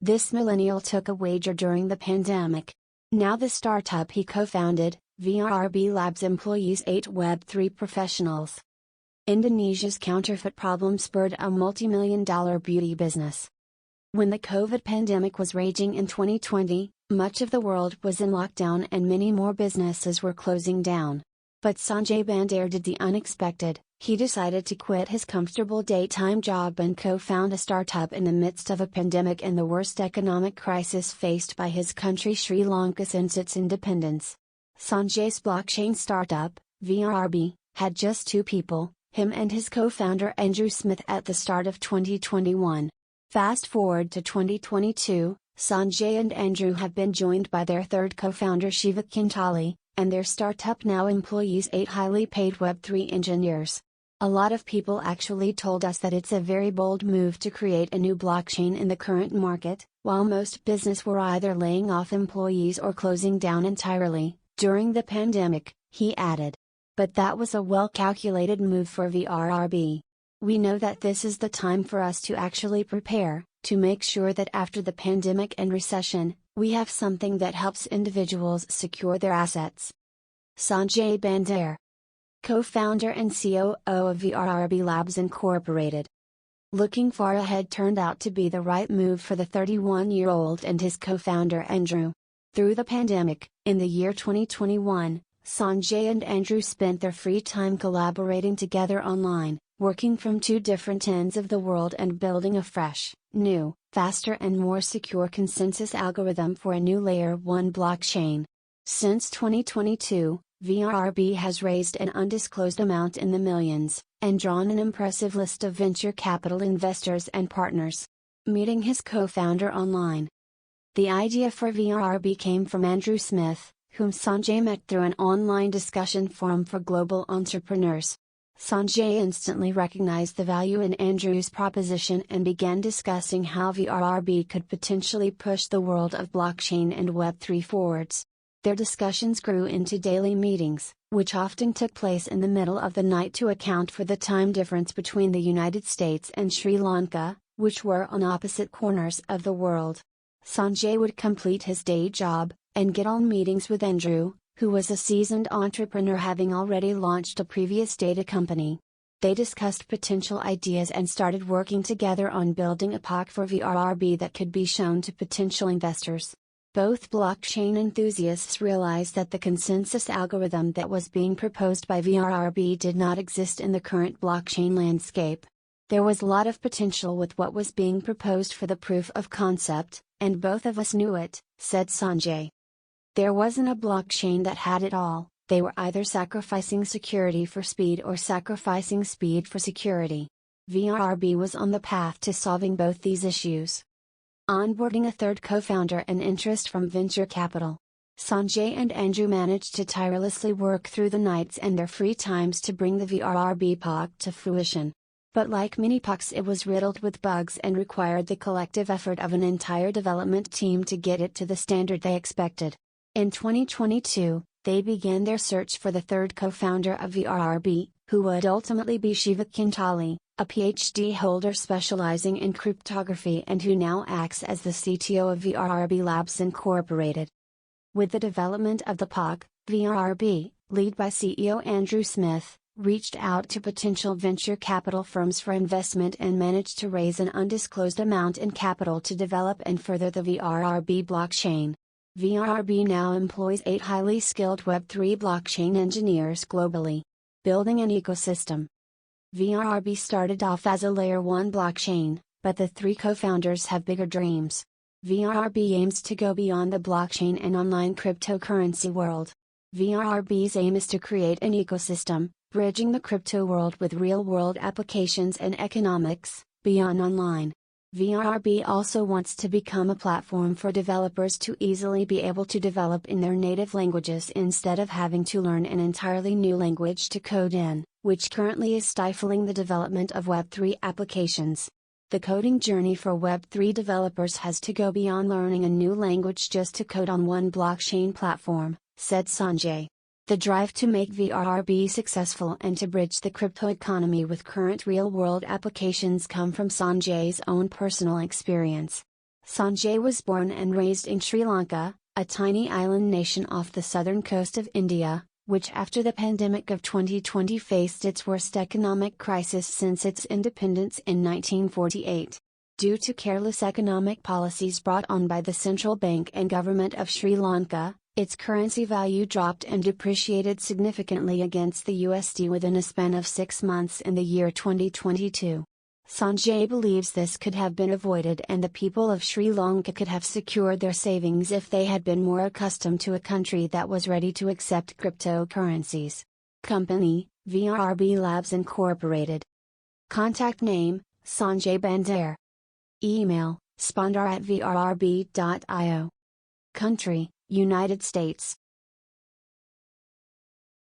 This millennial took a wager during the pandemic. Now the startup he co-founded, VRRB Labs, employs 8 Web3 professionals. Indonesia's counterfeit problem spurred a multi-million-dollar beauty business. When the COVID pandemic was raging in 2020, much of the world was in lockdown and many more businesses were closing down. But Sanjay Bandar did the unexpected. He decided to quit his comfortable daytime job and co-found a startup in the midst of a pandemic and the worst economic crisis faced by his country Sri Lanka since its independence. Sanjay's blockchain startup, VRRB, had just 2 people, him and his co-founder Andrew Smith, at the start of 2021. Fast forward to 2022, Sanjay and Andrew have been joined by their third co-founder Shiva Kintali, and their startup now employs 8 highly paid Web3 engineers. A lot of people actually told us that it's a very bold move to create a new blockchain in the current market, while most business were either laying off employees or closing down entirely, during the pandemic, he added. But that was a well-calculated move for VRRB. We know that this is the time for us to actually prepare, to make sure that after the pandemic and recession, we have something that helps individuals secure their assets. Sanjay Bandar, co-founder and COO of VRRB Labs Incorporated. Looking far ahead turned out to be the right move for the 31-year-old and his co-founder Andrew. Through the pandemic, in the year 2021, Sanjay and Andrew spent their free time collaborating together online, working from 2 different ends of the world and building a fresh, new, faster and more secure consensus algorithm for a new Layer 1 blockchain. Since 2022, VRRB has raised an undisclosed amount in the millions, and drawn an impressive list of venture capital investors and partners. Meeting his co-founder online. The idea for VRRB came from Andrew Smith, whom Sanjay met through an online discussion forum for global entrepreneurs. Sanjay instantly recognized the value in Andrew's proposition and began discussing how VRRB could potentially push the world of blockchain and Web3 forwards. Their discussions grew into daily meetings, which often took place in the middle of the night to account for the time difference between the United States and Sri Lanka, which were on opposite corners of the world. Sanjay would complete his day job, and get on meetings with Andrew, who was a seasoned entrepreneur having already launched a previous data company. They discussed potential ideas and started working together on building a POC for VRRB that could be shown to potential investors. Both blockchain enthusiasts realized that the consensus algorithm that was being proposed by VRRB did not exist in the current blockchain landscape. There was a lot of potential with what was being proposed for the proof of concept, and both of us knew it, said Sanjay. There wasn't a blockchain that had it all. They were either sacrificing security for speed or sacrificing speed for security. VRRB was on the path to solving both these issues. Onboarding a third co-founder and interest from venture capital. Sanjay and Andrew managed to tirelessly work through the nights and their free times to bring the VRRB POC to fruition. But like many POCs, it was riddled with bugs and required the collective effort of an entire development team to get it to the standard they expected. In 2022, they began their search for the third co-founder of VRRB, who would ultimately be Shiva Kintali, a PhD holder specializing in cryptography and who now acts as the CTO of VRRB Labs Incorporated. With the development of the POC, VRRB, led by CEO Andrew Smith, reached out to potential venture capital firms for investment and managed to raise an undisclosed amount in capital to develop and further the VRRB blockchain. VRRB now employs 8 highly skilled Web3 blockchain engineers globally. Building an ecosystem. VRRB started off as a Layer 1 blockchain, but the 3 co-founders have bigger dreams. VRRB aims to go beyond the blockchain and online cryptocurrency world. VRRB's aim is to create an ecosystem, bridging the crypto world with real-world applications and economics, beyond online. VRRB also wants to become a platform for developers to easily be able to develop in their native languages instead of having to learn an entirely new language to code in, which currently is stifling the development of Web3 applications. The coding journey for Web3 developers has to go beyond learning a new language just to code on one blockchain platform, said Sanjay. The drive to make VRRB successful and to bridge the crypto economy with current real-world applications come from Sanjay's own personal experience. Sanjay was born and raised in Sri Lanka, a tiny island nation off the southern coast of India, which after the pandemic of 2020 faced its worst economic crisis since its independence in 1948. Due to careless economic policies brought on by the central bank and government of Sri Lanka, its currency value dropped and depreciated significantly against the USD within a span of 6 months in the year 2022. Sanjay believes this could have been avoided and the people of Sri Lanka could have secured their savings if they had been more accustomed to a country that was ready to accept cryptocurrencies. Company, VRRB Labs Incorporated. Contact name, Sanjay Bandare. Email, spondar@vrrb.io. Country, United States.